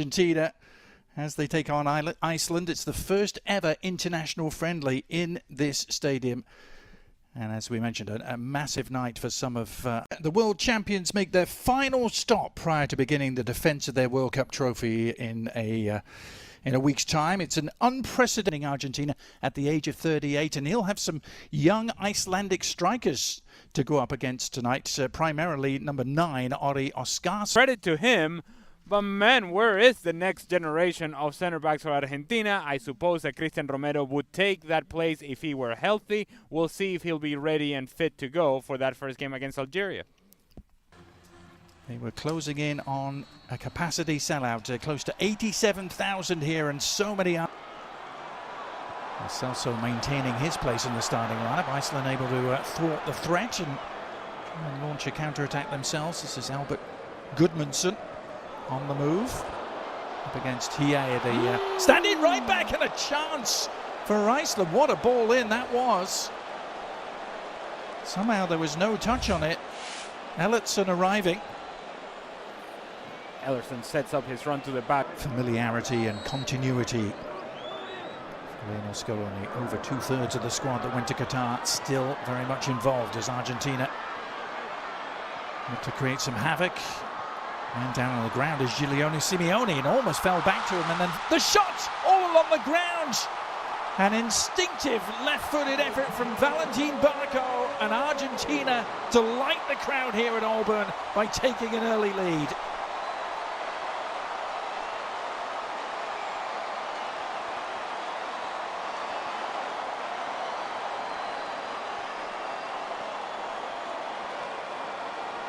Argentina as they take on Iceland. It's the first ever international friendly in this stadium. And as we mentioned, a massive night for some of the world champions make their final stop prior to beginning the defence of their World Cup trophy in a week's time. It's an unprecedented Argentina at the age of 38, and he'll have some young Icelandic strikers to go up against tonight, primarily number 9, Ori Oscarsson. Credit to him. But man, where is the next generation of center backs for Argentina? I suppose that Cristian Romero would take that place if he were healthy. We'll see if he'll be ready and fit to go for that first game against Algeria. They were closing in on a capacity sellout, close to 87,000 here, and so many. Celso maintaining his place in the starting lineup. Iceland able to thwart the threat and launch a counter-attack themselves. This is Albert Gudmundsson on the move up against Hie, the standing right back, and a chance for Iceland. What a ball in that was. Somehow there was no touch on it. Ellertsson arriving. Ellertsson sets up his run to the back. Familiarity and continuity. Lionel Scaloni, over 2/3 of the squad that went to Qatar, still very much involved as Argentina look to create some havoc. And down on the ground is Giuliano Simeone, and almost fell back to him, and then the shot all along the ground. An instinctive left-footed effort from Valentin Barco, and Argentina delight the crowd here at Auburn by taking an early lead.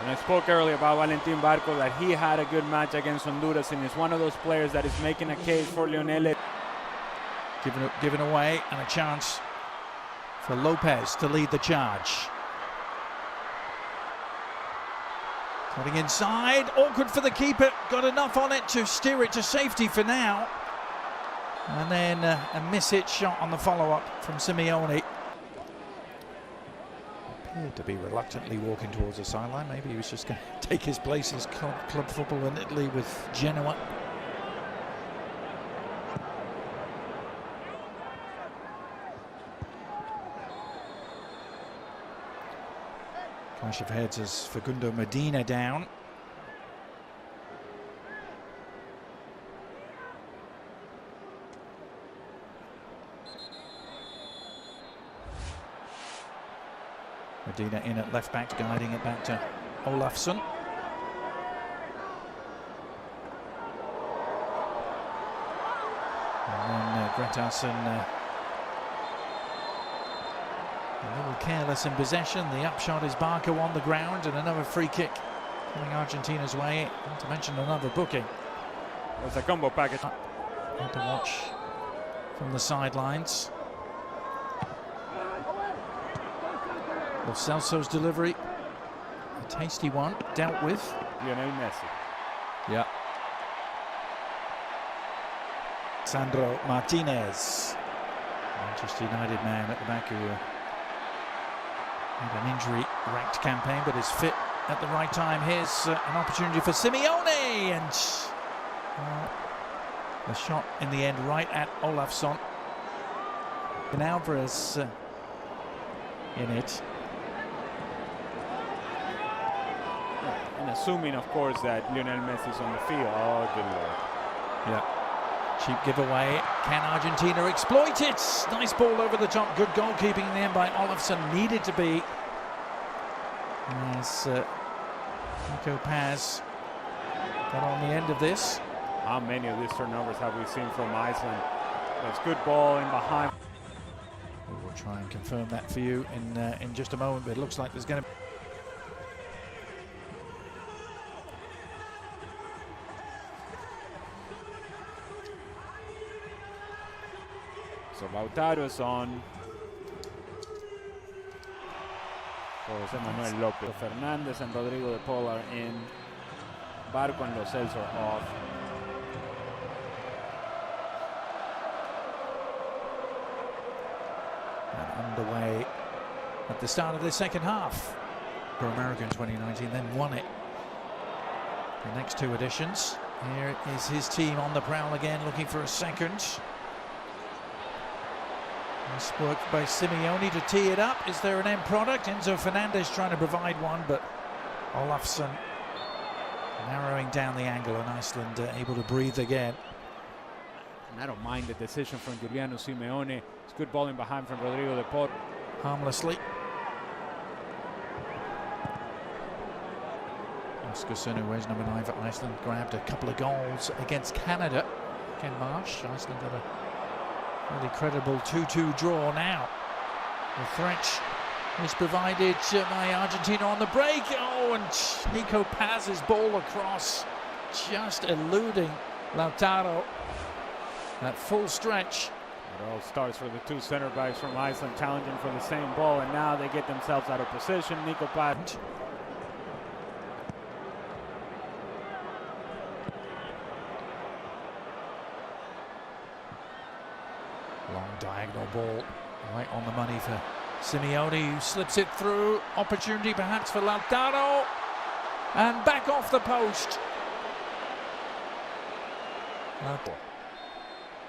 And I spoke earlier about Valentin Barco, that he had a good match against Honduras, and is one of those players that is making a case for Lionel. Given away, and a chance for Lopez to lead the charge. Cutting inside, awkward for the keeper, got enough on it to steer it to safety for now. And then a miss-hit shot on the follow-up from Simeone. Appeared to be reluctantly walking towards the sideline. Maybe he was just going to take his place in club football in Italy with Genoa. Clash of heads as Facundo Medina down. Medina in at left back, guiding it back to Olafsson. And then Gretarsson a little careless in possession. The upshot is Barco on the ground, and another free kick coming Argentina's way, not to mention another booking. It's a combo package. Had to watch from the sidelines. Well, Celso's delivery, a tasty one, dealt with. Lionel Messi. Yeah. Sandro Martinez, Manchester United man at the back, who had an injury-racked campaign but is fit at the right time. Here's an opportunity for Simeone, and the shot in the end right at Olafsson. And Alvarez in it. And assuming, of course, that Lionel Messi is on the field. Oh, good lord. Yeah. Cheap giveaway. Can Argentina exploit it? Nice ball over the top. Good goalkeeping in the end by Olafsson. Needed to be. As Nico Paz got on the end of this. How many of these turnovers have we seen from Iceland? That's good ball in behind. We will try and confirm that for you in just a moment, but it looks like there's going to be. So Lautaro is on. José Manuel López. Fernández and Rodrigo de Paul are in. Barco and Lo Celso are off. And underway at the start of the second half. For America in 2019, then won it. The next two editions. Here is his team on the prowl again, looking for a second. Nice work by Simeone to tee it up. Is there an end product? Enzo Fernandez trying to provide one, but Olafsson narrowing down the angle, and Iceland able to breathe again. And I don't mind the decision from Giuliano Simeone. It's good bowling behind from Rodrigo de Port. Harmlessly. Oscarsson, who wears number 9 for Iceland, grabbed a couple of goals against Canada. Ken Marsh, Iceland got a really credible 2-2 draw now. The threat is provided by Argentina on the break. Oh, and Nico Paz's ball across, just eluding Lautaro. That full stretch. It all starts for the two center backs from Iceland challenging for the same ball, and now they get themselves out of position. Nico Paz. Long diagonal ball, right on the money for Simeone, who slips it through. Opportunity perhaps for Lautaro, and back off the post.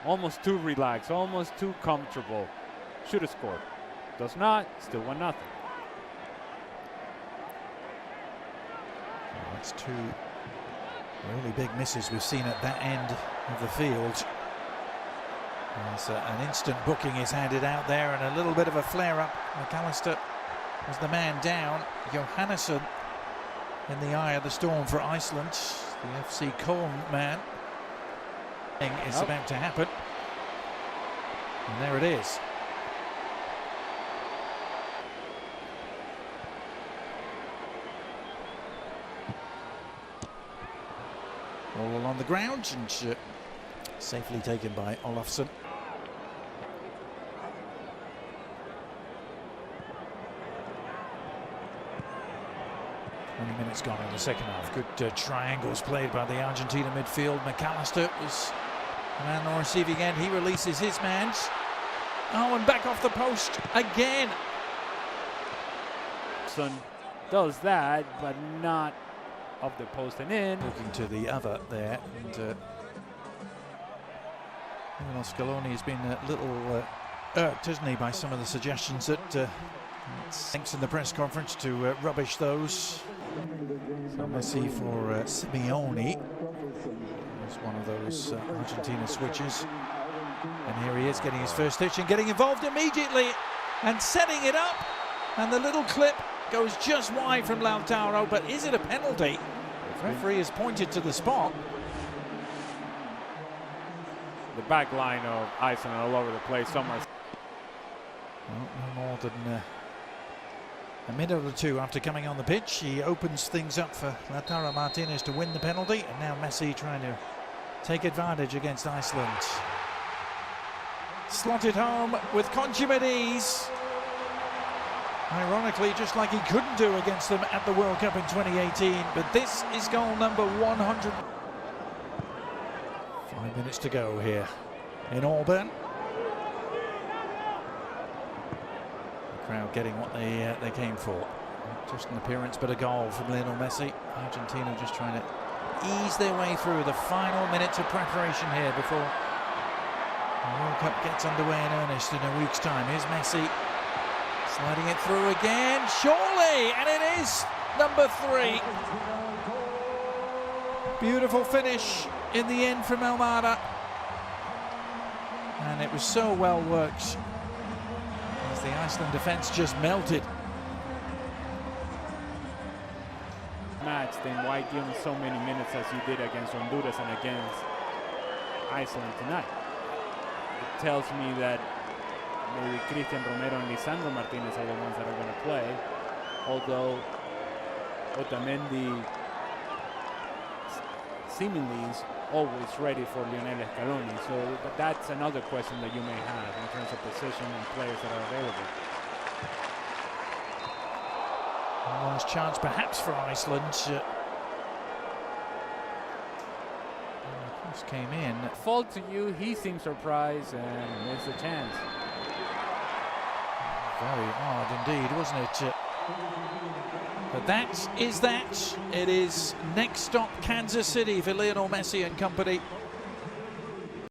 Almost too relaxed, almost too comfortable. Should have scored. Does not, still 1-0. That's two really big misses we've seen at that end of the field. As an instant booking is handed out there, and a little bit of a flare-up. McAllister was the man down. Johannesson in the eye of the storm for Iceland. The FC Köln man. Is about to happen. And there it is. All along the ground, and safely taken by Olafsson. 20 minutes gone in the second half. Good triangles played by the Argentina midfield. McAllister was the man on the receiving end. He releases his man. Oh, and back off the post again. Son does that, but not off the post and in. Looking to the other there, and Scaloni has been a little irked, hasn't he, by some of the suggestions that thanks in the press conference to rubbish those. So Messi for Simeone. It's one of those Argentina switches. And here he is getting his first stitch and getting involved immediately and setting it up. And the little clip goes just wide from Lautaro, but is it a penalty? The referee has pointed to the spot. The back line of Iceland all over the place somewhere. Well, no more than a minute or two after coming on the pitch. He opens things up for Lautaro Martinez to win the penalty, and now Messi trying to take advantage against Iceland. Slotted home with consummate ease. Ironically, just like he couldn't do against them at the World Cup in 2018, but this is goal number 100. 5 minutes to go here in Auburn. The crowd getting what they came for. Not just an appearance, but a goal from Lionel Messi. Argentina just trying to ease their way through the final minutes of preparation here before the World Cup gets underway in earnest in a week's time. Here's Messi sliding it through again, surely, and it is number 3. Beautiful finish in the end from Almada, and it was so well worked as the Iceland defence just melted. Match, then why give him so many minutes as you did against Honduras and against Iceland tonight? It tells me that maybe Cristian Romero and Lisandro Martinez are the ones that are going to play, although Otamendi seemingly is always ready for Lionel Scaloni. So that's another question that you may have in terms of position and players that are available. Last chance perhaps for Iceland. Cross came in. Fault to you, he seemed surprised and missed the chance. Very odd indeed, wasn't it? But that is that. It is next stop Kansas City for Lionel Messi and company.